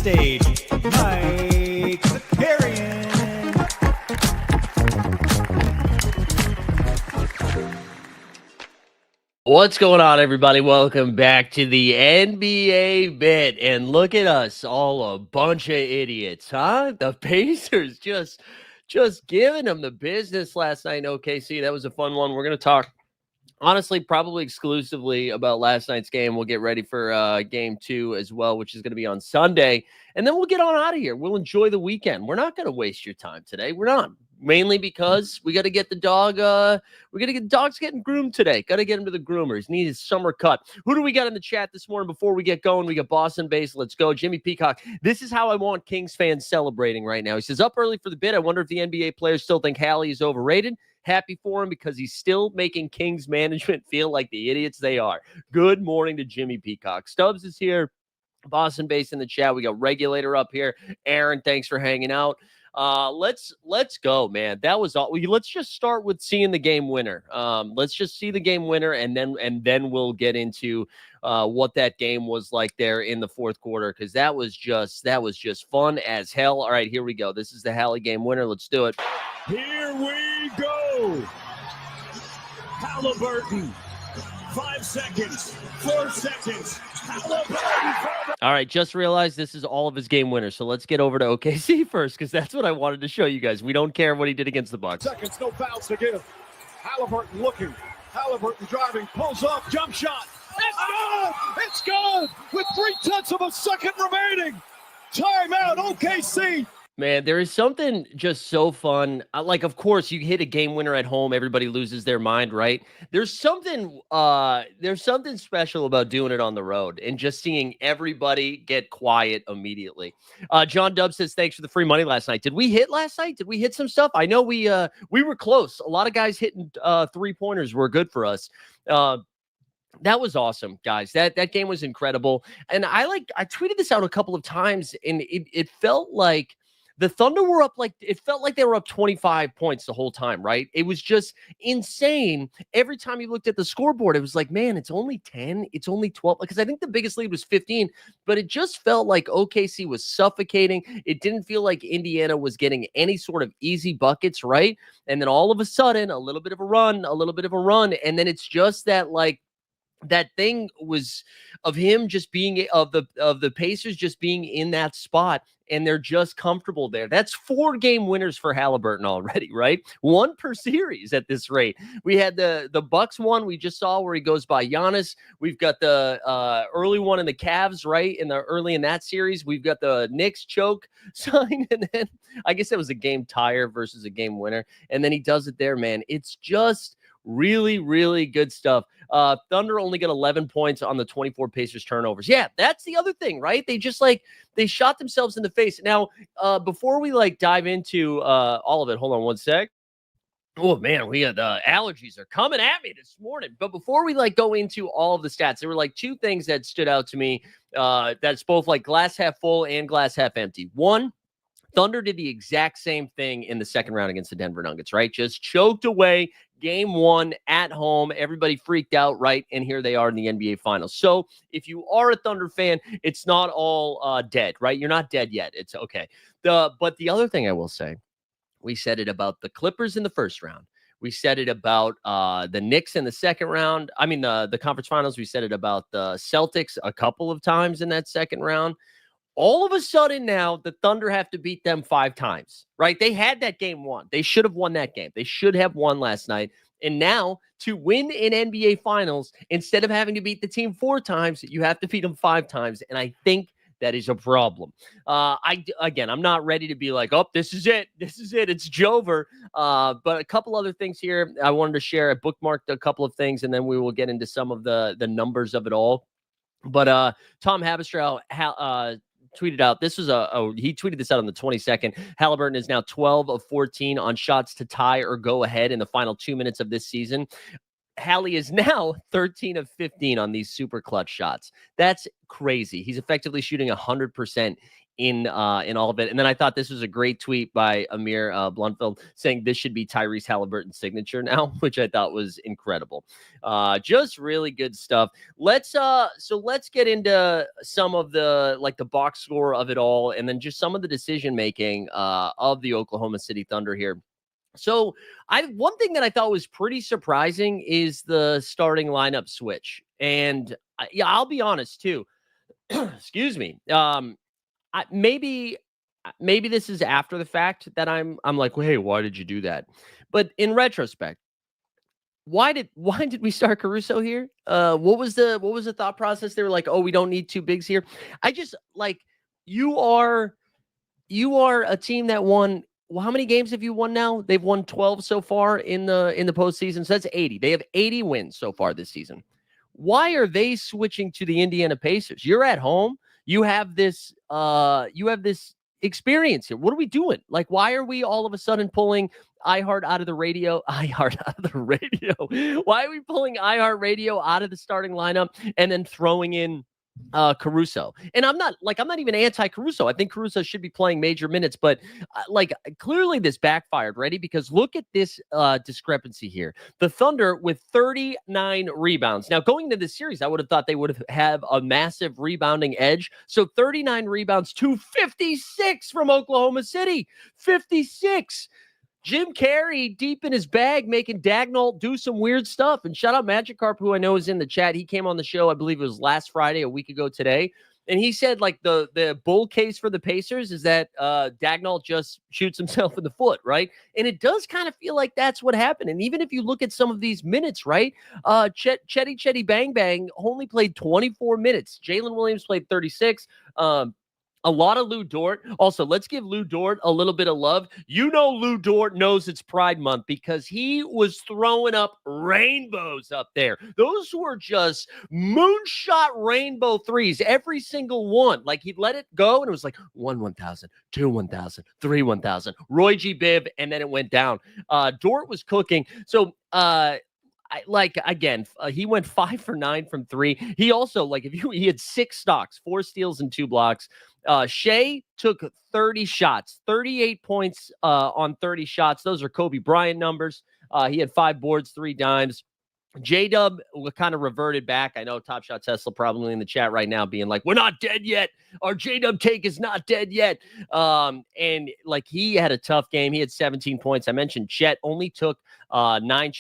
stage, Mike Zakarian. What's going on, everybody? Welcome back to the NBA Bit. And look at us, all a bunch of idiots, huh? The Pacers just giving them the business last night in OKC. That was a fun one. We're going to talk, honestly, probably exclusively about last night's game. We'll get ready for game 2 as well, which is going to be on Sunday. And then we'll get on out of here. We'll enjoy the weekend. We're not going to waste your time today. We're not. Mainly because we got to get the dog, the dog's getting groomed today. Got to get him to the groomers. Need his summer cut. Who do we got in the chat this morning before we get going? We got Boston Base. Let's go. Jimmy Peacock. This is how I want Kings fans celebrating right now. He says, up early for the bid. I wonder if the NBA players still think Hallie is overrated. Happy for him because he's still making Kings management feel like the idiots they are. Good morning to Jimmy Peacock. Stubbs is here. Boston Base in the chat. We got Regulator up here. Aaron, thanks for hanging out. Let's go, man. That was all. Let's just start with seeing the game winner. Let's just see the game winner, and then we'll get into what that game was like there in the fourth quarter, because that was just fun as hell. All right, here we go. This is the Hallie game winner. Let's do it. Here we go. Haliburton. 5 seconds. 4 seconds. Haliburton. All right, just realized this is all of his game winners. So let's get over to OKC first, because that's what I wanted to show you guys. We don't care what he did against the Bucks. Seconds, no fouls to give. Haliburton looking. Haliburton driving. Pulls off. Jump shot. It's good. With 0.3 of a second remaining. Timeout, OKC. Man, there is something just so fun. Like, of course, you hit a game winner at home, everybody loses their mind, right? There's something special about doing it on the road and just seeing everybody get quiet immediately. John Dub says, thanks for the free money last night. Did we hit last night? Did we hit some stuff? I know we were close. A lot of guys hitting 3-pointers were good for us. That was awesome, guys. That game was incredible. And I tweeted this out a couple of times, and it felt like the Thunder were up, it felt like they were up 25 points the whole time, right? It was just insane. Every time you looked at the scoreboard, it was like, man, it's only 10, it's only 12, because I think the biggest lead was 15, but it just felt like OKC was suffocating. It didn't feel like Indiana was getting any sort of easy buckets, right? And then all of a sudden, a little bit of a run, and then it's just that thing was of him just being of the Pacers just being in that spot, and they're just comfortable there. That's 4 game winners for Haliburton already, right? 1 per series at this rate. We had the Bucks one we just saw where he goes by Giannis. We've got the early one in the Cavs, right? Early in that series. We've got the Knicks choke sign, and then I guess that was a game tire versus a game winner. And then he does it there, man. It's just really, really good stuff. Thunder only got 11 points on the 24 Pacers turnovers. Yeah, that's the other thing, right? They shot themselves in the face. Now, before we dive into all of it, hold on one sec. Oh man, we got allergies are coming at me this morning. But before we go into all of the stats, there were 2 things that stood out to me. That's both glass half full and glass half empty. One, Thunder did the exact same thing in the second round against the Denver Nuggets, right? Just choked away game 1 at home. Everybody freaked out, right? And here they are in the NBA Finals. So if you are a Thunder fan, it's not all dead, right? You're not dead yet. It's okay. But the other thing I will say, we said it about the Clippers in the first round. We said it about the Knicks in the second round. I mean, the conference finals. We said it about the Celtics a couple of times in that second round. All of a sudden now, the Thunder have to beat them 5 times, right? They had that game won. They should have won that game. They should have won last night. And now, to win an NBA Finals, instead of having to beat the team 4 times, you have to beat them 5 times. And I think that is a problem. I'm not ready to be like, oh, this is it. It's Jover. But a couple other things here I wanted to share. I bookmarked a couple of things, and then we will get into some of the numbers of it all. But Tom Haberstrow tweeted out, he tweeted this out on the 22nd. Haliburton is now 12 of 14 on shots to tie or go ahead in the final 2 minutes of this season. Hallie is now 13 of 15 on these super clutch shots. That's crazy. He's effectively shooting 100% in all of it. And then I thought this was a great tweet by Amir Blunfeld saying this should be Tyrese Haliburton's signature now, which I thought was incredible. Just really good stuff. Let's get into some of the like the box score of it all, and then just some of the decision making of the Oklahoma City Thunder here. So one thing that I thought was pretty surprising is the starting lineup switch. And I'll be honest too. Excuse me. Maybe this is after the fact that I'm like, well, hey, why did you do that? But in retrospect, why did we start Caruso here? What was the thought process? They were like, oh, we don't need two bigs here. I just like you are a team that won. Well, how many games have you won now? They've won 12 so far in the postseason. So that's 80. They have 80 wins so far this season. Why are they switching to the Indiana Pacers? You're at home. You have this experience here. What are we doing? Like, why are we all of a sudden pulling iHeart out of the radio? iHeart out of the radio. Why are we pulling iHeart Radio out of the starting lineup and then throwing in Caruso? And I'm not even anti-Caruso. I think Caruso should be playing major minutes, but clearly this backfired, ready? Because look at this discrepancy here. The Thunder with 39 rebounds. Now, going into this series, I would have thought they would have a massive rebounding edge. So 39 rebounds to 56 from Oklahoma City. 56. Jim Carrey deep in his bag, making Dagnall do some weird stuff. And shout out Magikarp, who I know is in the chat. He came on the show, I believe it was last Friday, a week ago today. And he said, like, the bull case for the Pacers is that Dagnall just shoots himself in the foot, right? And it does kind of feel like that's what happened. And even if you look at some of these minutes, right? Chetty Bang Bang only played 24 minutes. Jalen Williams played 36. A lot of Lou Dort. Also, let's give Lou Dort a little bit of love. You know Lou Dort knows it's Pride Month because he was throwing up rainbows up there. Those were just moonshot rainbow threes, every single one. Like, he'd let it go, and it was like 1,000, 1,000, 1,000. Roy G. Biv, and then it went down. Dort was cooking. So, he went 5 for 9 from 3. He also, he had 6 stocks, 4 steals and 2 blocks. Shea took 30 shots, 38 points on 30 shots. Those are Kobe Bryant numbers. He had 5 boards, 3 dimes. J-Dub kind of reverted back. I know Top Shot Tesla probably in the chat right now being like, we're not dead yet. Our J-Dub take is not dead yet. And he had a tough game. He had 17 points. I mentioned Chet only took 9.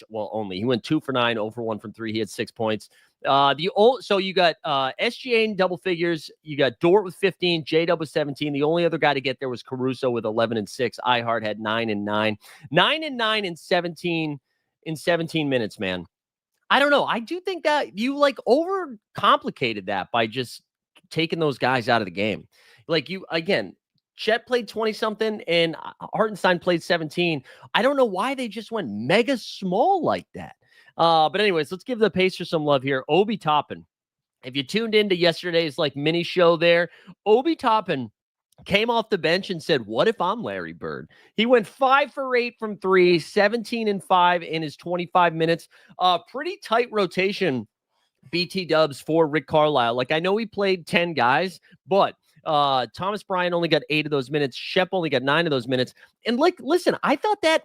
He went 2 for 9, 0 for 1 from 3. He had 6 points. So you got SGA in double figures. You got Dort with 15, J-Dub with 17. The only other guy to get there was Caruso with 11 and 6. iHeart had 9 and 9. 9 and 9 in 17 minutes, man. I don't know. I do think that you overcomplicated that by just taking those guys out of the game. Chet played 20 something and Hartenstein played 17. I don't know why they just went mega small like that. But anyways, let's give the Pacers some love here. Obi Toppin. If you tuned into yesterday's mini show there, Obi Toppin came off the bench and said, what if I'm Larry Bird? He went 5 for 8 from 3, 17 and 5 in his 25 minutes. Pretty tight rotation, BT Dubs for Rick Carlisle. I know he played 10 guys, but Thomas Bryant only got 8 of those minutes. Shep only got 9 of those minutes. And listen, I thought that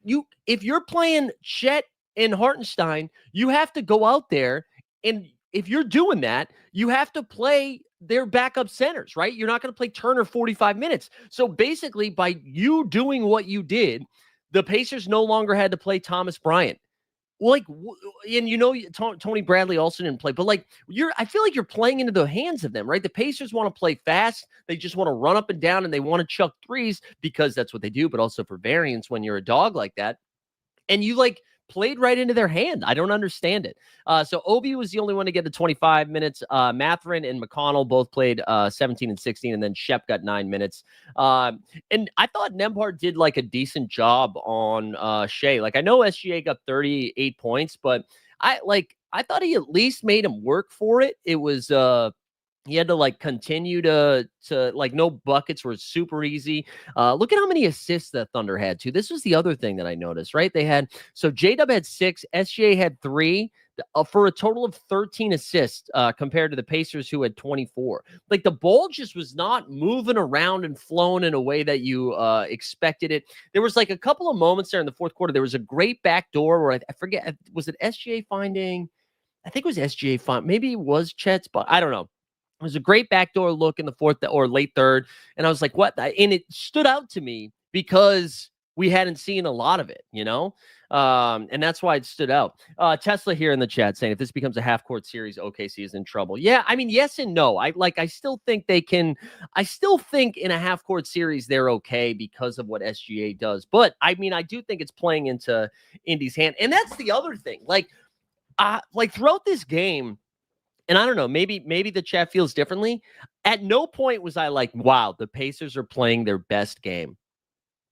if you're playing Chet and Hartenstein, you have to go out there, and if you're doing that, you have to play their backup centers, right? You're not going to play Turner 45 minutes. So basically, by you doing what you did, the Pacers no longer had to play Thomas Bryant. Tony Bradley also didn't play, but I feel like you're playing into the hands of them, right? The Pacers want to play fast. They just want to run up and down, and they want to chuck threes because that's what they do, but also for variance when you're a dog like that. And you played right into their hand. I don't understand it. So Obi was the only one to get the 25 minutes. Mathurin and McConnell both played 17 and 16, and then Shep got 9 minutes. And I thought Nembhard did a decent job on Shea. I know SGA got 38 points, but I thought he at least made him work for it. It was he had to continue to no buckets were super easy. Look at how many assists the Thunder had too. This was the other thing that I noticed, right? So J-Dub had 6, SGA had 3. for a total of 13 assists compared to the Pacers, who had 24. Like, the ball just was not moving around and flowing in a way that you expected it. There was like a couple of moments there in the fourth quarter. There was a great backdoor where I forget, was it SGA finding? I think it was SGA find. Maybe it was Chet's, but I don't know. It was a great backdoor look in the fourth or late third. And I was like, what? And it stood out to me because we hadn't seen a lot of it, you know? And that's why it stood out. Tesla here in the chat saying, if this becomes a half-court series, OKC is in trouble. Yeah, I mean, yes and no. I still think they can. I still think in a half-court series they're okay because of what SGA does. But, I mean, I do think it's playing into Indy's hand. And that's the other thing. Like throughout this game, and I don't know, maybe the chat feels differently. At no point was I like, wow, the Pacers are playing their best game.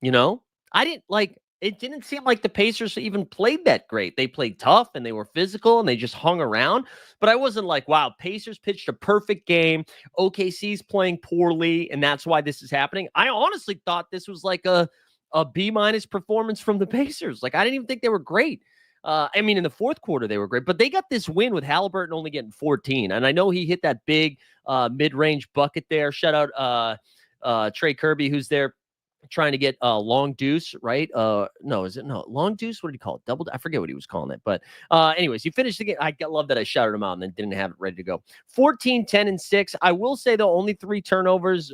You know, it didn't seem like the Pacers even played that great. They played tough and they were physical and they just hung around. But I wasn't like, wow, Pacers pitched a perfect game. OKC's playing poorly, and that's why this is happening. I honestly thought this was like a B- performance from the Pacers. Like, I didn't even think they were great. I mean, in the fourth quarter, they were great, but they got this win with Haliburton only getting 14. And I know he hit that big mid-range bucket there. Shout out Trey Kirby, who's there trying to get long deuce, right? Long deuce? What did he call it? Double? I forget what he was calling it. But anyways, he finished the game. I love that I shouted him out and then didn't have it ready to go. 14, 10, and 6. I will say, though, only 3 turnovers,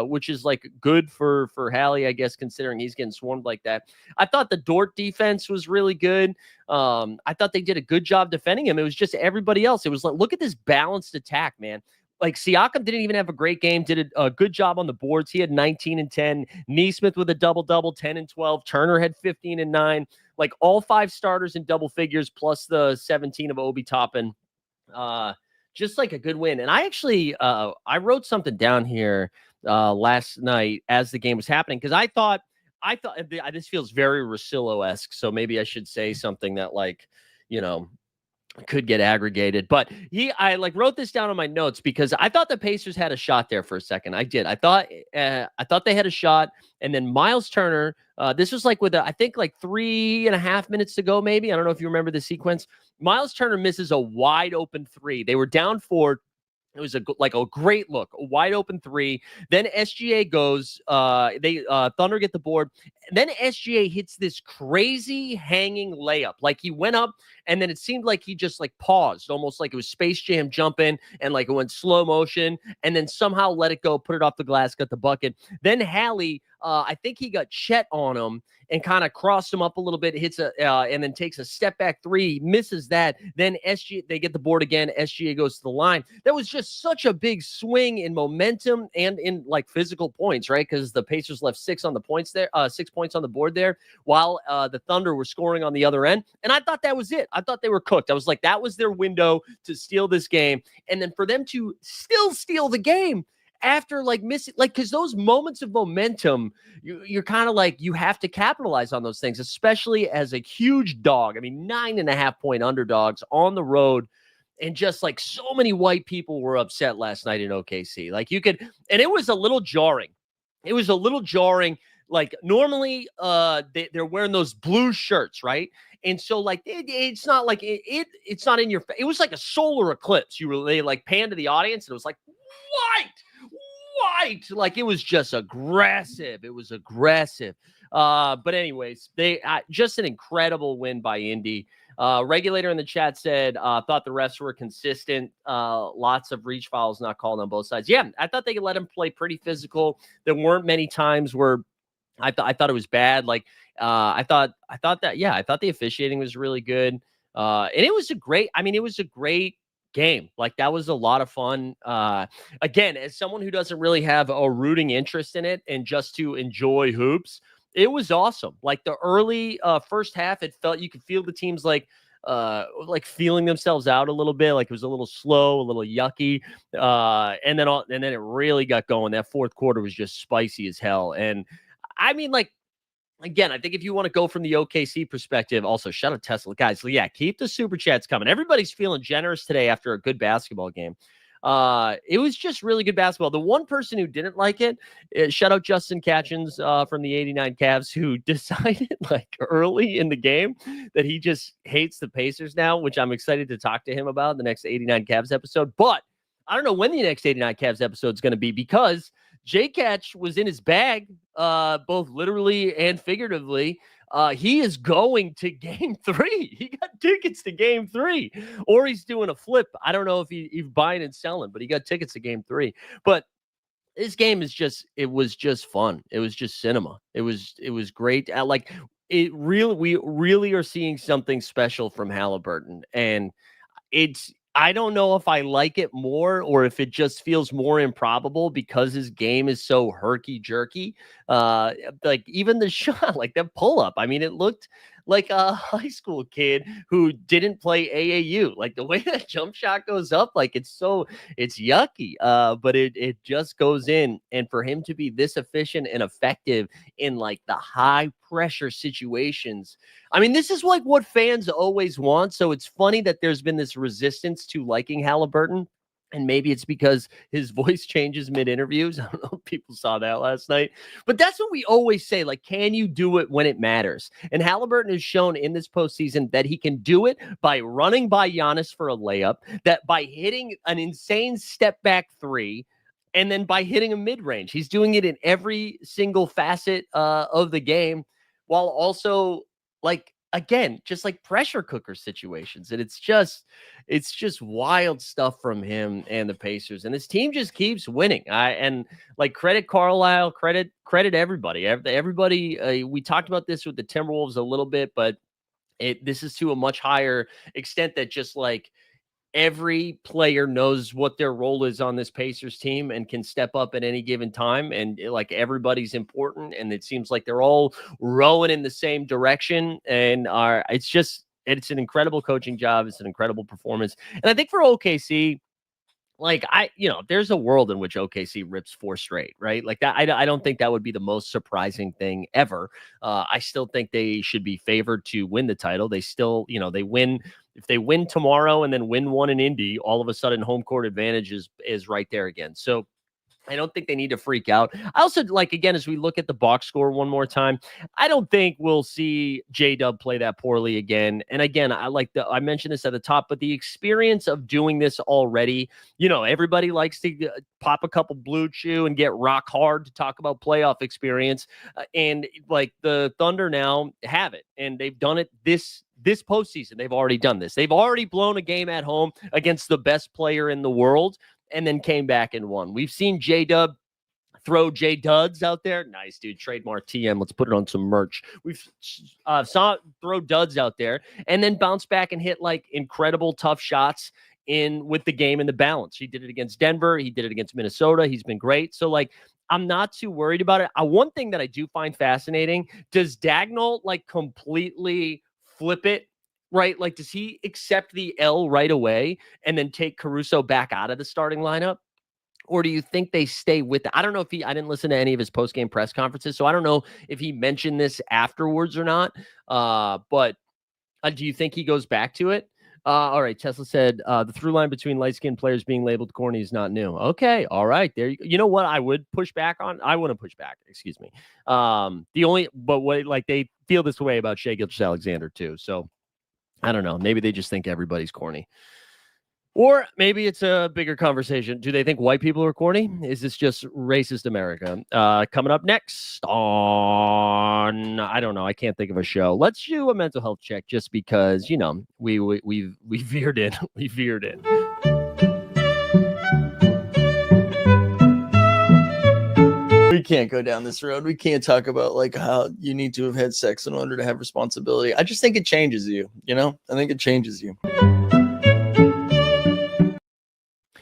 which is like good for Hallie, I guess, considering he's getting swarmed like that. I thought the Dort defense was really good. I thought they did a good job defending him. It was just everybody else. It was like, look at this balanced attack, man. Like, Siakam didn't even have a great game, did a good job on the boards. He had 19 and 10. Neesmith with a double-double, 10 and 12. Turner had 15 and 9. Like, all 5 starters in double figures, plus the 17 of Obi Toppin. Just like a good win. And I actually, I wrote something down here last night as the game was happening, because I thought this feels very Russillo-esque, so maybe I should say something that, like, you know, could get aggregated. But I wrote this down on my notes because I thought the Pacers had a shot there for a second. I did. I thought they had a shot, and then Miles Turner. This was like with I think like 3.5 minutes to go, maybe. I don't know if you remember the sequence. Miles Turner misses a wide open 3. They were down 4. It was a great look, a wide open 3. Then SGA goes. Thunder get the board. And then SGA hits this crazy hanging layup. Like, he went up, and then it seemed like he just like paused, almost like it was Space Jam jumping, and like it went slow motion, and then somehow let it go, put it off the glass, got the bucket. Then Hallie, I think he got Chet on him and kind of crossed him up a little bit, hits and then takes a step back 3, misses that. Then they get the board again. SGA goes to the line. That was just such a big swing in momentum and in like physical points, right? Because the Pacers left 6 on the points there, 6 points on the board there, while the Thunder were scoring on the other end. And I thought that was it. I thought they were cooked. I was like, that was their window to steal this game. And then for them to still steal the game after like missing, like, because those moments of momentum, you're kind of like, you have to capitalize on those things, especially as a huge dog. I mean, 9.5-point underdogs on the road. And just like so many white people were upset last night in OKC. Like, you could, and it was a little jarring. It was a little jarring. Like, normally they're wearing those blue shirts, right? And so like it's not like it's not in your face. It was like a solar eclipse. They like panned to the audience, and it was like white. Like, it was just aggressive. It was aggressive. But anyways, just an incredible win by Indy. Regulator in the chat said, thought the refs were consistent. Lots of reach fouls not called on both sides. Yeah, I thought they could let him play pretty physical. There weren't many times where I thought it was bad. Like, I thought the officiating was really good. And it was a great game. Like, that was a lot of fun. Again, as someone who doesn't really have a rooting interest in it and just to enjoy hoops, it was awesome. Like, the early first half, it felt, you could feel the teams like feeling themselves out a little bit. Like, it was a little slow, a little yucky. And then it really got going. That fourth quarter was just spicy as hell. And I mean, like, again, I think if you want to go from the OKC perspective, also shout out Tesla guys. Yeah, keep the super chats coming. Everybody's feeling generous today after a good basketball game. It was just really good basketball. The one person who didn't like it, shout out Justin Catchins from the 89 Cavs, who decided like early in the game that he just hates the Pacers now, which I'm excited to talk to him about in the next 89 Cavs episode. But I don't know when the next 89 Cavs episode is going to be, because J Catch was in his bag, both literally and figuratively. He is going to game 3. He got tickets to game 3, or he's doing a flip. I don't know if he's buying and selling, but he got tickets to game 3. But this game is it was just fun. It was just cinema. It was great. We really are seeing something special from Haliburton. And I don't know if I like it more or if it just feels more improbable because his game is so herky-jerky. Like even the shot, like that pull-up, I mean, it looked like a high school kid who didn't play AAU. Like the way that jump shot goes up, like it's yucky. But it just goes in. And for him to be this efficient and effective in like the high pressure situations, I mean, this is like what fans always want. So it's funny that there's been this resistance to liking Haliburton. And maybe it's because his voice changes mid-interviews. I don't know if people saw that last night. But that's what we always say. Like, can you do it when it matters? And Haliburton has shown in this postseason that he can do it by running by Giannis for a layup, that by hitting an insane step-back 3, and then by hitting a mid-range. He's doing it in every single facet of the game, while also, like, again, just like pressure cooker situations. And it's just wild stuff from him and the Pacers. And this team just keeps winning. And like credit Carlisle, credit everybody. Everybody, we talked about this with the Timberwolves a little bit, but this is to a much higher extent that just like every player knows what their role is on this Pacers team and can step up at any given time. And like everybody's important. And it seems like they're all rowing in the same direction. And it's an incredible coaching job. It's an incredible performance. And I think for OKC, like there's a world in which OKC rips 4 straight, right? Like that. I don't think that would be the most surprising thing ever. I still think they should be favored to win the title. They still, they win. If they win tomorrow and then win one in Indy, all of a sudden home court advantage is right there again. So I don't think they need to freak out. I also like, again, as we look at the box score one more time, I don't think we'll see J-Dub play that poorly again. And again, I mentioned this at the top, but the experience of doing this already, everybody likes to pop a couple Blue Chew and get rock hard to talk about playoff experience. And like the Thunder now have it, and they've done it this postseason. They've already done this. They've already blown a game at home against the best player in the world, and then came back and won. We've seen J-Dub throw J-Duds out there. Nice, dude. Trademark TM. Let's put it on some merch. We've saw throw duds out there and then bounce back and hit like incredible tough shots with the game in the balance. He did it against Denver. He did it against Minnesota. He's been great. So like, I'm not too worried about it. One thing that I do find fascinating, does Dagnall like completely flip it? Right? Like, does he accept the L right away and then take Caruso back out of the starting lineup? Or do you think they stay with it? I don't know if I didn't listen to any of his post-game press conferences, so I don't know if he mentioned this afterwards or not. But do you think he goes back to it? All right. Tesla said the through line between light-skinned players being labeled corny is not new. Okay. All right. There you go. You know what I would push back on? I wouldn't push back. Excuse me. They feel this way about Shai Gilgeous-Alexander too. So I don't know. Maybe they just think everybody's corny. Or maybe it's a bigger conversation. Do they think white people are corny? Is this just racist America? Coming up next on, I don't know. I can't think of a show. Let's do a mental health check just because, we veered in. We veered in. We can't go down this road. We can't talk about like how you need to have had sex in order to have responsibility. I just think it changes you, I think it changes you.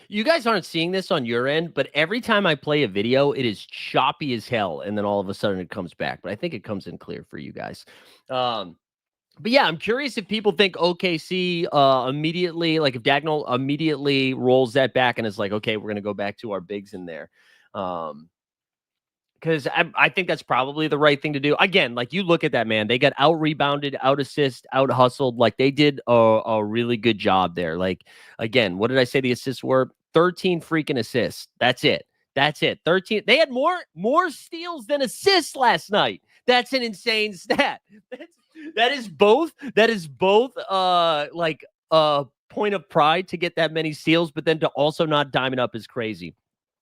You guys aren't seeing this on your end, but every time I play a video, it is choppy as hell. And then all of a sudden it comes back. But I think it comes in clear for you guys. But yeah, I'm curious if people think OKC immediately, like if Dagnall immediately rolls that back and is like, okay, we're going to go back to our bigs in there. Because I think that's probably the right thing to do. Again, like you look at that, man, they got out-rebounded, out-assist, out-hustled. Like they did a really good job there. Like, again, what did I say the assists were? 13 freaking assists. That's it. 13. They had more steals than assists last night. That's an insane stat. That is both like a point of pride to get that many steals, but then to also not dime it up is crazy.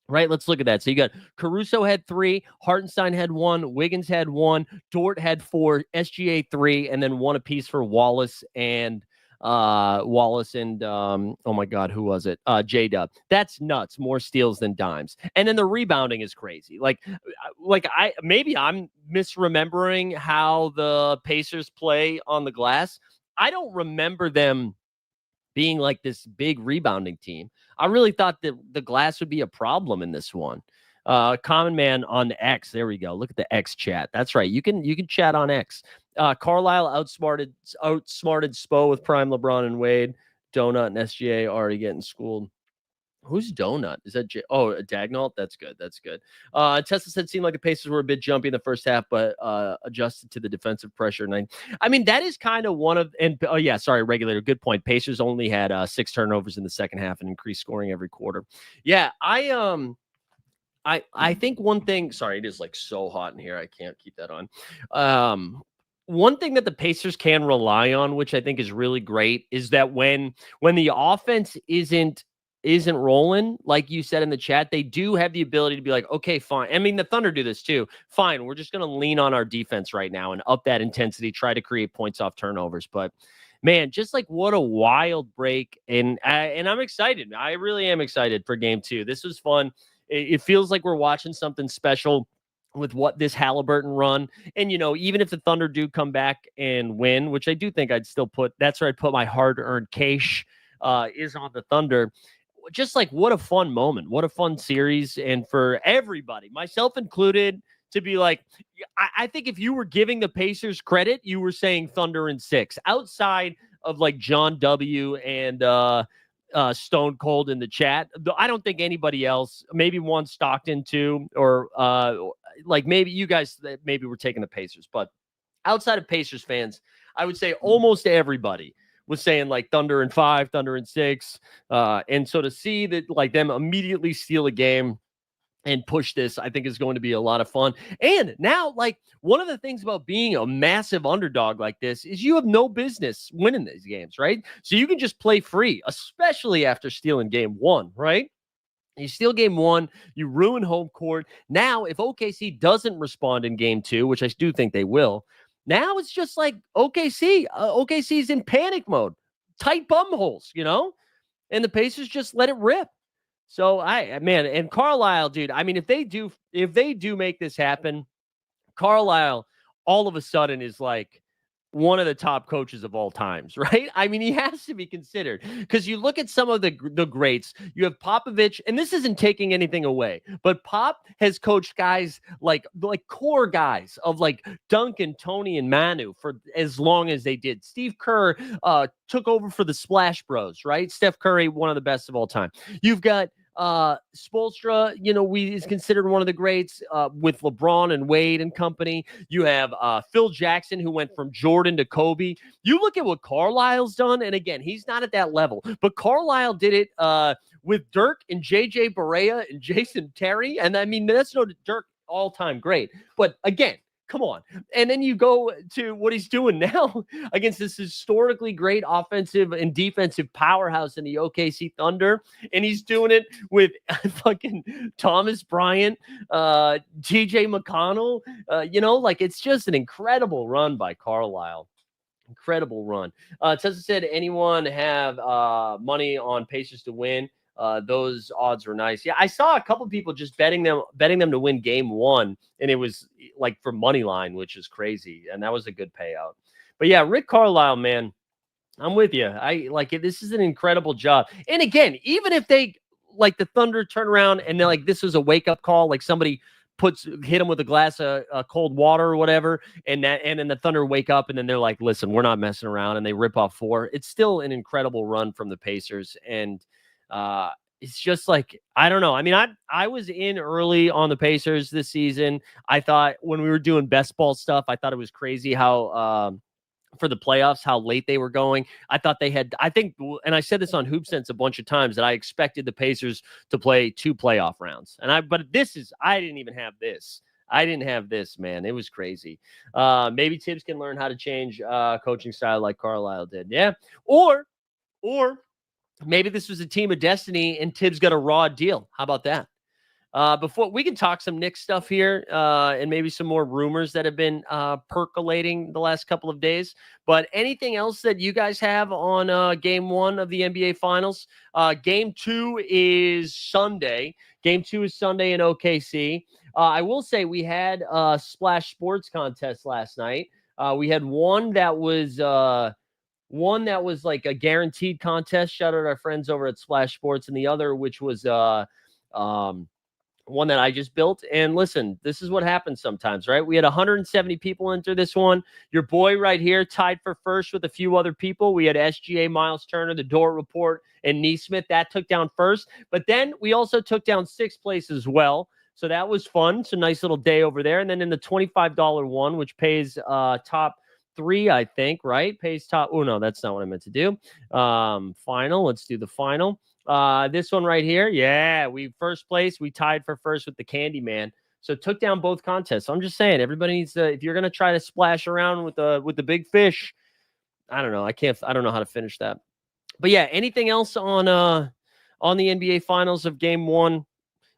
Right, let's look at that. So you got Caruso had 3, Hartenstein had 1, Wiggins had 1, Dort had 4, SGA 3, and then 1 apiece for Wallace and oh my God, who was it? J-Dub. That's nuts. More steals than dimes. And then the rebounding is crazy. Like I'm misremembering how the Pacers play on the glass. I don't remember them being like this big rebounding team. I really thought that the glass would be a problem in this one. Common Man on X. There we go. Look at the X chat. That's right. You can chat on X. Carlisle outsmarted Spo with Prime LeBron and Wade. Donut and SGA already getting schooled. Who's Donut? Is that Dagnall? That's good. Tesla said seemed like the Pacers were a bit jumpy in the first half, but adjusted to the defensive pressure. And I mean, that is kind of one of, and regulator. Good point. Pacers only had 6 turnovers in the second half and increased scoring every quarter. Yeah, I think one thing, sorry, it is like so hot in here. I can't keep that on. One thing that the Pacers can rely on, which I think is really great, is that when the offense isn't rolling, like you said in the chat, they do have the ability to be like, okay, fine. I mean, the Thunder do this too. Fine, we're just going to lean on our defense right now and up that intensity, try to create points off turnovers. But man, just like what a wild break. And I'm excited. I really am excited for game 2. This was fun. It feels like we're watching something special with what this Haliburton run. And, even if the Thunder do come back and win, which I do think that's where I'd put my hard-earned cash is on the Thunder. Just like what a fun moment, what a fun series. And for everybody, myself included, to be like, I think if you were giving the Pacers credit, you were saying Thunder in 6 outside of like John W. and Stone Cold in the chat. I don't think anybody else, maybe one Stockton too, or like maybe you guys maybe were taking the Pacers, but outside of Pacers fans, I would say almost everybody was saying like Thunder in 5, Thunder in 6. And so to see that like them immediately steal a game and push this, I think is going to be a lot of fun. And now, like, one of the things about being a massive underdog like this is you have no business winning these games, right? So you can just play free, especially after stealing game 1, right? You steal game 1, you ruin home court. Now, if OKC doesn't respond in game 2, which I do think they will, now it's just like OKC's in panic mode, tight bum holes, and the Pacers just let it rip. So and Carlisle, dude, I mean, if they do make this happen, Carlisle all of a sudden is like one of the top coaches of all times, right? I mean, he has to be considered because you look at some of the greats. You have Popovich, and this isn't taking anything away, but Pop has coached guys like core guys of like Duncan, Tony, and Manu for as long as they did. Steve Kerr took over for the Splash Bros, right? Steph Curry, one of the best of all time. You've got Spoelstra, is considered one of the greats with LeBron and Wade and company. You have Phil Jackson, who went from Jordan to Kobe. You look at what Carlisle's done, and again, he's not at that level, but Carlisle did it with Dirk and JJ Barea and Jason Terry. And I mean, that's no Dirk all-time great, but again, come on. And then you go to what he's doing now against this historically great offensive and defensive powerhouse in the OKC Thunder. And he's doing it with fucking Thomas Bryant, TJ McConnell. It's just an incredible run by Carlisle. Incredible run. Tessa said, anyone have money on Pacers to win? Those odds were nice. Yeah, I saw a couple people just betting them to win game 1, and it was like for money line, which is crazy, and that was a good payout. But yeah, Rick Carlisle, man, I'm with you. I like it. This is an incredible job. And again, even if they like the Thunder turn around and they're like, this was a wake up call, like somebody hit them with a glass of cold water or whatever, and then the Thunder wake up and then they're like, listen, we're not messing around, and they rip off 4. It's still an incredible run from the Pacers, and it's just like, I don't know. I mean, I was in early on the Pacers this season. I thought when we were doing best ball stuff, I thought it was crazy how for the playoffs, how late they were going. I thought they had, I think, and I said this on Hoop Sense a bunch of times, that I expected the Pacers to play 2 playoff rounds. But I didn't even have this. I didn't have this, man. It was crazy. Maybe Tibbs can learn how to change coaching style like Carlisle did. Yeah. Or maybe this was a team of destiny and Tibbs got a raw deal. How about that? Before we can talk some Knicks stuff here, and maybe some more rumors that have been percolating the last couple of days. But anything else that you guys have on Game 1 of the NBA Finals? Game 2 is Sunday. Game 2 is Sunday in OKC. I will say we had a Splash Sports contest last night. We had one that was like a guaranteed contest. Shout out our friends over at Splash Sports, and the other, which was one that I just built. And listen, this is what happens sometimes, right? We had 170 people enter this one. Your boy right here tied for first with a few other people. We had SGA, Miles Turner, the Dort Report, and Neesmith. That took down first. But then we also took down 6th place as well. So that was fun. It's a nice little day over there. And then in the $25 one, which pays top 3, I think, right? Pays top. Oh, no, that's not what I meant to do. Final. Let's do the final. This one right here. Yeah, we first place. We tied for first with the Candyman. So took down both contests. So I'm just saying, everybody needs to, if you're going to try to splash around with the big fish, I don't know. I don't know how to finish that. But yeah, anything else on the NBA Finals of Game 1?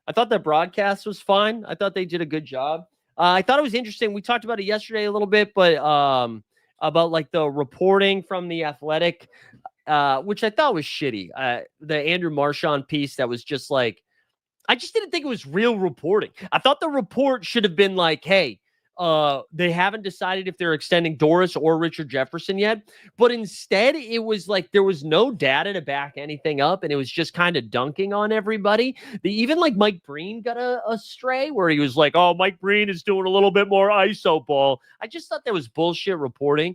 I thought the broadcast was fine. I thought they did a good job. I thought it was interesting. We talked about it yesterday a little bit, but about like the reporting from The Athletic, which I thought was shitty. The Andrew Marchand piece that was just like, I just didn't think it was real reporting. I thought the report should have been like, hey, they haven't decided if they're extending Doris or Richard Jefferson yet. But instead, it was like there was no data to back anything up, and it was just kind of dunking on everybody. Even like Mike Breen got a stray where he was like, oh, Mike Breen is doing a little bit more ISO ball. I just thought that was bullshit reporting.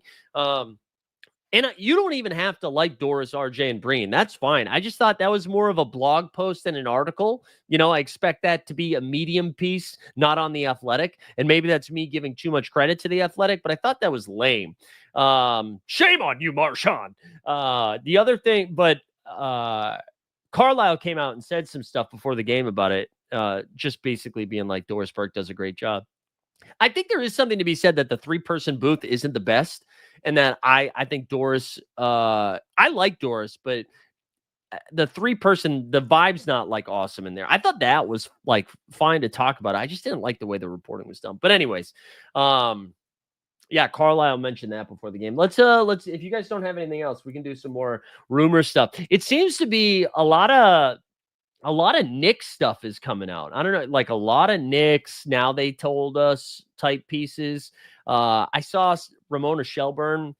And you don't even have to like Doris, RJ, and Breen. That's fine. I just thought that was more of a blog post than an article. You know, I expect that to be a Medium piece, not on The Athletic. And maybe that's me giving too much credit to The Athletic, but I thought that was lame. Shame on you, Marchand. The other thing, but Carlisle came out and said some stuff before the game about it, just basically being like, Doris Burke does a great job. I think there is something to be said that the 3-person booth isn't the best. And that I think Doris, I like Doris, but the 3-person, the vibe's not like awesome in there. I thought that was like fine to talk about. I just didn't like the way the reporting was done. But anyways, yeah, Carlisle mentioned that before the game. Let's if you guys don't have anything else, we can do some more rumor stuff. It seems to be a lot of Knicks stuff is coming out. I don't know, like a lot of Knicks now, they told us type pieces. I saw Ramona Shelburne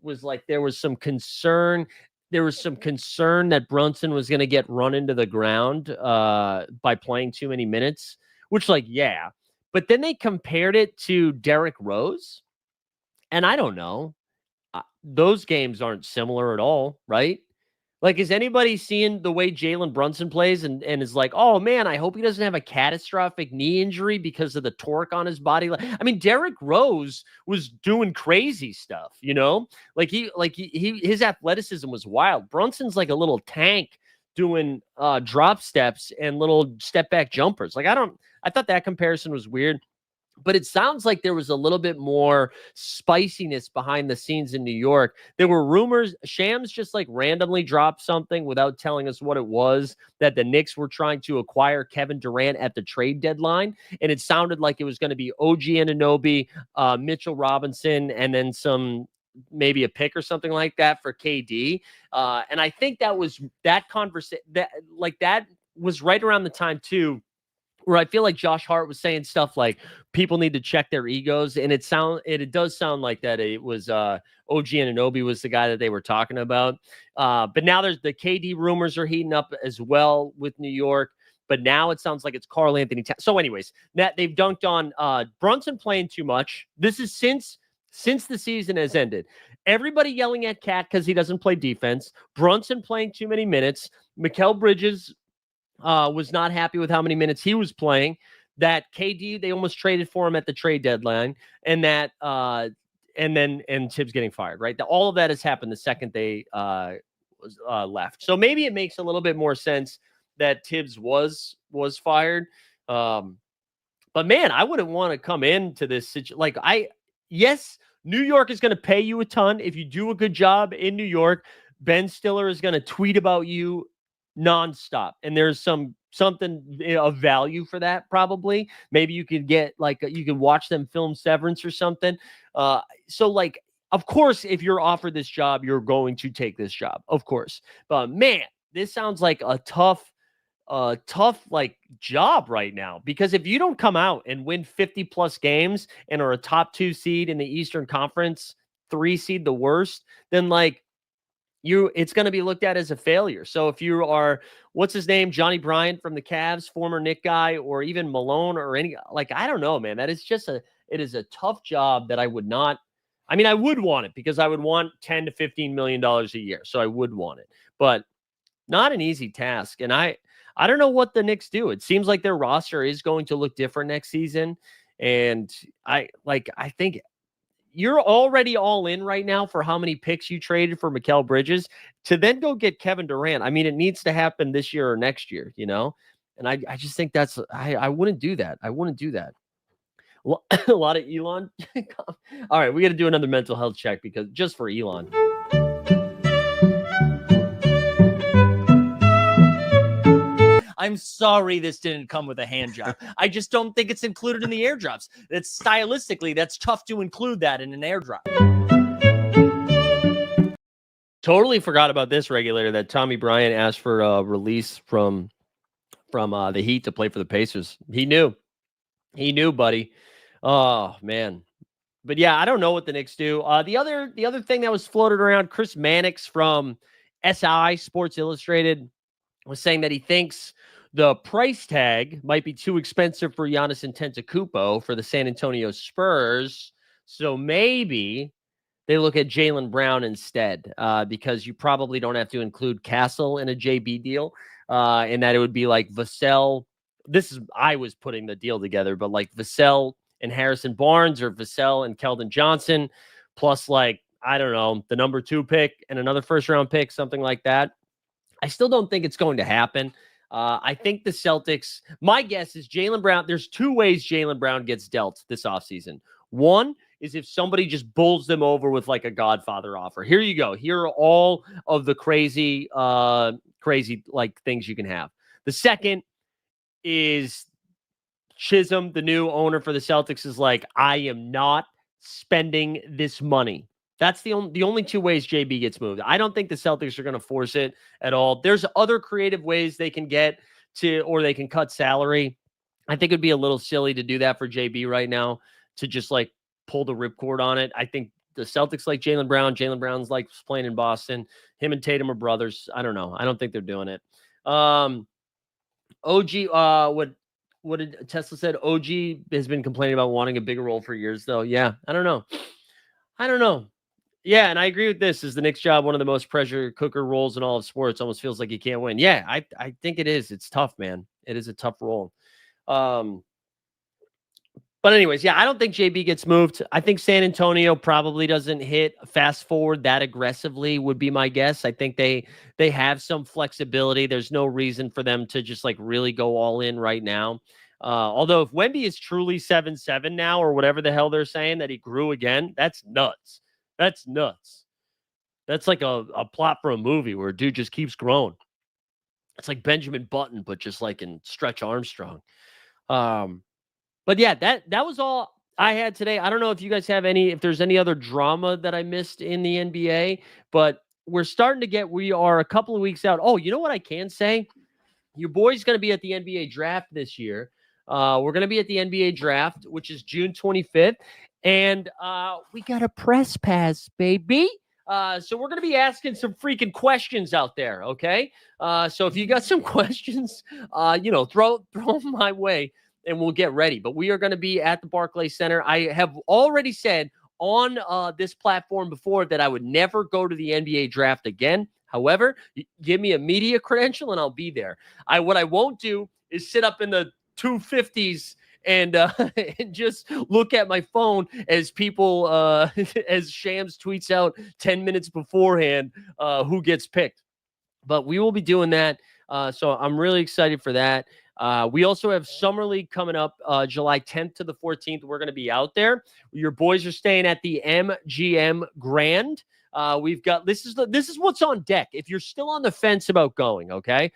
was like, there was some concern that Brunson was going to get run into the ground by playing too many minutes, which like, yeah. But then they compared it to Derrick Rose. And I don't know. Those games aren't similar at all, right? Like, is anybody seeing the way Jalen Brunson plays and is like, oh, man, I hope he doesn't have a catastrophic knee injury because of the torque on his body? I mean, Derrick Rose was doing crazy stuff, you know? His athleticism was wild. Brunson's like a little tank doing drop steps and little step back jumpers. Like, I thought that comparison was weird. But it sounds like there was a little bit more spiciness behind the scenes in New York. There were rumors. Shams just like randomly dropped something without telling us what it was, that the Knicks were trying to acquire Kevin Durant at the trade deadline. And it sounded like it was going to be OG Anunoby, Mitchell Robinson, and then maybe a pick or something like that for KD. And I think that was that conversation that was right around the time too, where I feel like Josh Hart was saying stuff like people need to check their egos. And it does sound like that it was OG Anunoby was the guy that they were talking about. But now there's the KD rumors are heating up as well with New York. But now it sounds like it's Karl Anthony Towns. So anyways, that they've dunked on Brunson playing too much. This is since the season has ended. Everybody yelling at Cat because he doesn't play defense. Brunson playing too many minutes. Mikal Bridges was not happy with how many minutes he was playing. That KD, they almost traded for him at the trade deadline. And that and Tibbs getting fired, right? All of that has happened the second they left. So maybe it makes a little bit more sense that Tibbs was fired. But man, I wouldn't want to come into this situation. Yes, New York is going to pay you a ton if you do a good job in New York. Ben Stiller is going to tweet about you nonstop, and there's something of value for that. Probably, maybe you could get you can watch them film Severance or something. Of course, if you're offered this job, you're going to take this job, of course. But man, this sounds like a tough job right now, because if you don't come out and win 50 plus games and are a top 2 seed in the Eastern Conference, 3 seed the worst, then it's going to be looked at as a failure. So if you are, what's his name, Johnny Bryant from the Cavs, former Knick guy, or even Malone or I don't know, man, it is a tough job that I would not. I mean, I would want it because I would want $10 to $15 million a year. So I would want it, but not an easy task. And I don't know what the Knicks do. It seems like their roster is going to look different next season. And I think you're already all in right now for how many picks you traded for Mikal Bridges to then go get Kevin Durant. I mean, it needs to happen this year or next year, And I just think I wouldn't do that. I wouldn't do that. A lot of Elon. All right, we got to do another mental health check because just for Elon. I'm sorry this didn't come with a hand job. I just don't think it's included in the airdrops. That's stylistically, that's tough to include that in an airdrop. Totally forgot about this, regulator, that Tommy Bryant asked for a release from the Heat to play for the Pacers. He knew, buddy. Oh man. But yeah, I don't know what the Knicks do. The other thing that was floated around, Chris Mannix from SI Sports Illustrated was saying that he thinks the price tag might be too expensive for Giannis Antetokounmpo for the San Antonio Spurs. So maybe they look at Jaylen Brown instead, because you probably don't have to include Castle in a JB deal, and that it would be like Vassell. I was putting the deal together, but like Vassell and Harrison Barnes, or Vassell and Keldon Johnson, plus I don't know, the number 2 pick and another first-round pick, something like that. I still don't think it's going to happen. I think the Celtics, my guess is Jaylen Brown. There's 2 ways Jaylen Brown gets dealt this offseason. One is if somebody just bulls them over with a Godfather offer. Here you go. Here are all of the crazy things you can have. The second is Chisholm, the new owner for the Celtics, is I am not spending this money. That's the only 2 ways JB gets moved. I don't think the Celtics are going to force it at all. There's other creative ways they can get to, or they can cut salary. I think it'd be a little silly to do that for JB right now, to just pull the ripcord on it. I think the Celtics like Jaylen Brown. Jaylen Brown's playing in Boston. Him and Tatum are brothers. I don't know. I don't think they're doing it. OG, what did Tesla said? OG has been complaining about wanting a bigger role for years, though. Yeah, I don't know. Yeah, and I agree with this. Is the Knicks job one of the most pressure cooker roles in all of sports? Almost feels like you can't win. Yeah, I think it is. It's tough, man. It is a tough role. But anyways, yeah, I don't think JB gets moved. I think San Antonio probably doesn't hit fast forward that aggressively, would be my guess. I think they have some flexibility. There's no reason for them to just really go all in right now. Although if Wemby is truly 7'7" now, or whatever the hell they're saying, that he grew again, that's nuts. That's nuts. That's like a plot for a movie where a dude just keeps growing. It's like Benjamin Button, but just in Stretch Armstrong. But yeah, that was all I had today. I don't know if you guys have if there's any other drama that I missed in the NBA, but we are a couple of weeks out. Oh, you know what I can say? Your boy's going to be at the NBA draft this year. We're going to be at the NBA draft, which is June 25th. And we got a press pass, baby. So we're going to be asking some freaking questions out there. Okay. So if you got some questions, throw them my way, and we'll get ready. But we are going to be at the Barclays Center. I have already said on this platform before that I would never go to the NBA draft again. However, give me a media credential and I'll be there. What I won't do is sit up in the 250s and and just look at my phone as people as Shams tweets out 10 minutes beforehand who gets picked. But we will be doing that. So I'm really excited for that. We also have Summer League coming up July 10th to the 14th. We're going to be out there. Your boys are staying at the MGM Grand. We've got this is what's on deck. If you're still on the fence about going, okay.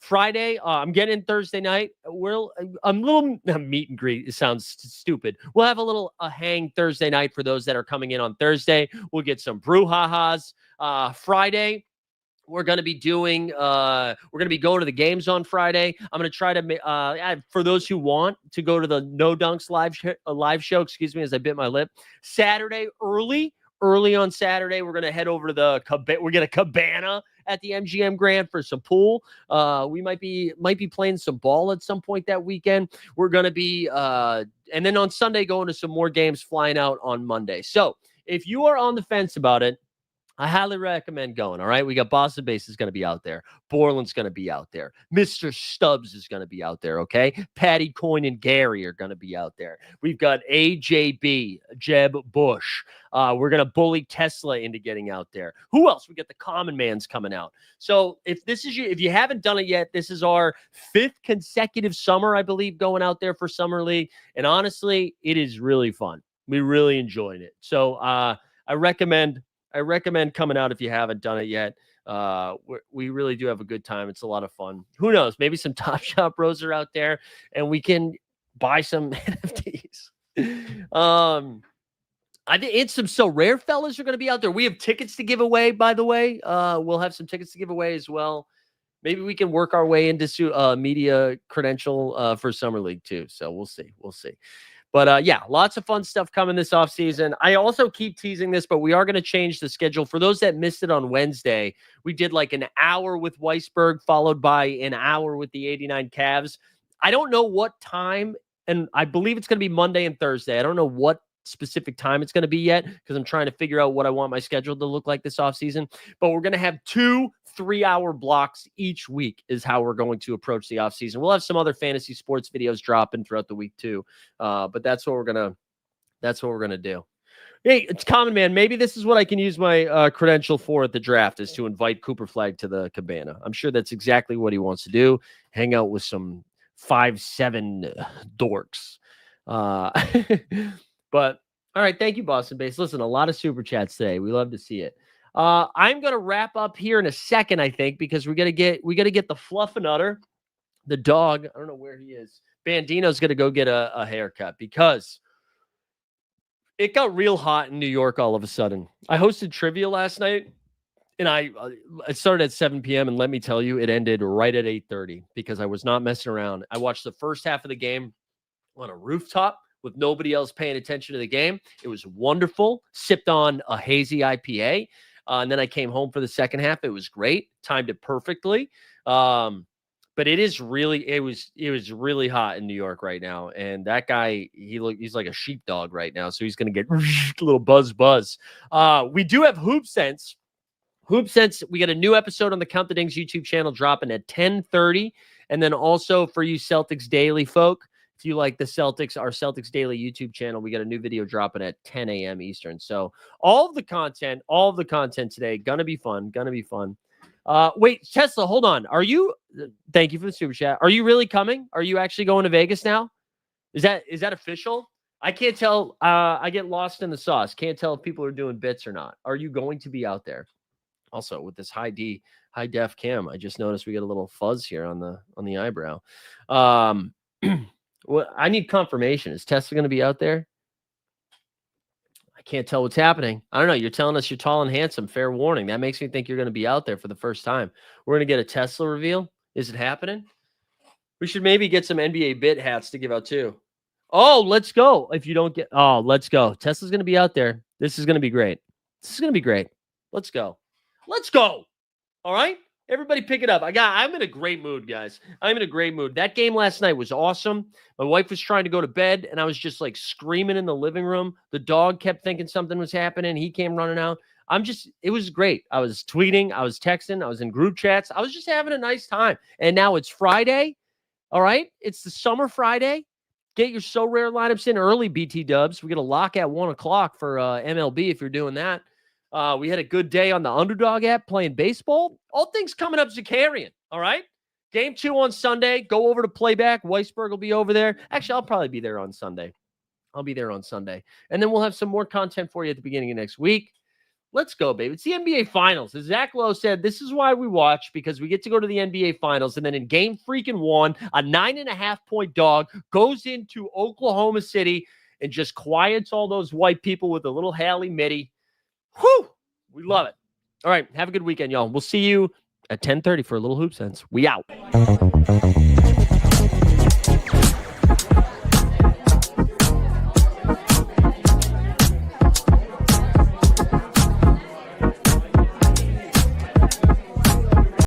Friday, I'm getting Thursday night. I'm a little meet and greet. It sounds stupid. We'll have a little hang Thursday night for those that are coming in on Thursday. We'll get some brouhahas. Friday, we're going to be doing, we're going to be going to the games on Friday. I'm going to try to, for those who want to go to the No Dunks live show, excuse me, as I bit my lip. Saturday, early on Saturday, we're going to head over to we're going to cabana at the MGM Grand for some pool. We might be playing some ball at some point that weekend. We're going to be, and then on Sunday, going to some more games, flying out on Monday. So if you are on the fence about it, I highly recommend going. All right. We got Boston Base is going to be out there. Borland's going to be out there. Mr. Stubbs is going to be out there. Okay. Patty Coyne and Gary are going to be out there. We've got AJB, Jeb Bush. We're going to bully Tesla into getting out there. Who else? We got the Common Man's coming out. So if you haven't done it yet, this is our 5th consecutive summer, I believe, going out there for Summer League. And honestly, it is really fun. We really enjoyed it. So I recommend coming out if you haven't done it yet. We really do have a good time. It's a lot of fun. Who knows? Maybe some Top Shop bros are out there and we can buy some NFTs. I think it's some SORARE fellas are going to be out there. We have tickets to give away, by the way. We'll have some tickets to give away as well. Maybe we can work our way into media credential for Summer League too. So we'll see. But yeah, lots of fun stuff coming this offseason. I also keep teasing this, but we are going to change the schedule. For those that missed it on Wednesday, we did like an hour with Weisberg, followed by an hour with the 89 Cavs. I don't know what time, and I believe it's going to be Monday and Thursday. I don't know what specific time it's going to be yet because I'm trying to figure out what I want my schedule to look like this offseason. But we're going to have 2 3-hour blocks each week is how we're going to approach the offseason. We'll have some other fantasy sports videos dropping throughout the week too. But that's what we're gonna do. Hey, it's Common Man. Maybe this is what I can use my credential for at the draft, is to invite Cooper Flagg to the cabana. I'm sure that's exactly what he wants to do. Hang out with some 5'7" dorks. But all right, thank you, Boston Base. Listen, a lot of super chats today. We love to see it. I'm gonna wrap up here in a second, I think, because we gotta get the Fluffinator, the dog. I don't know where he is. Bandino's gonna go get a haircut because it got real hot in New York all of a sudden. I hosted trivia last night, and it started at 7 p.m. and let me tell you, it ended right at 8:30 because I was not messing around. I watched the first half of the game on a rooftop with nobody else paying attention to the game. It was wonderful. Sipped on a hazy IPA. And then I came home for the second half. It was great. Timed it perfectly. But it was really hot in New York right now. And that guy, he's like a sheepdog right now. So he's going to get a little buzz. We do have Hoop Sense. We got a new episode on the Count the Dings YouTube channel dropping at 10:30. And then also for you Celtics Daily folk, if you like the Celtics, our Celtics Daily YouTube channel, we got a new video dropping at 10 a.m. Eastern. So all of the content today, gonna be fun. Wait, Tesla, hold on. Thank you for the super chat. Are you really coming? Are you actually going to Vegas now? Is that official? I can't tell. I get lost in the sauce. Can't tell if people are doing bits or not. Are you going to be out there? Also, with this high def cam, I just noticed we got a little fuzz here on the eyebrow. Well, I need confirmation. Is Tesla going to be out there? I can't tell what's happening. I don't know. You're telling us you're tall and handsome. Fair warning. That makes me think you're going to be out there for the first time. We're going to get a Tesla reveal. Is it happening? We should maybe get some NBA bit hats to give out too. Oh, let's go. Let's go. Tesla's going to be out there. This is going to be great. Let's go. All right. Everybody pick it up. I'm in a great mood, guys. I'm in a great mood. That game last night was awesome. My wife was trying to go to bed, and I was just like screaming in the living room. The dog kept thinking something was happening. He came running out. It was great. I was tweeting. I was texting. I was in group chats. I was just having a nice time. And now it's Friday. All right. It's the summer Friday. Get your SORARE lineups in early, BT Dubs. We get a lock at 1 o'clock for MLB if you're doing that. We had a good day on the Underdog app playing baseball. All things coming up Zakarian, all right? Game 2 on Sunday. Go over to Playback. Weisberg will be over there. Actually, I'll probably be there on Sunday. I'll be there on Sunday. And then we'll have some more content for you at the beginning of next week. Let's go, baby. It's the NBA Finals. As Zach Lowe said, this is why we watch, because we get to go to the NBA Finals. And then in game freaking 1, a 9.5-point dog goes into Oklahoma City and just quiets all those white people with a little Hallie Mitty. Whew! We love it. All right. Have a good weekend, y'all. We'll see you at 10:30 for a little Hoop Sense. We out.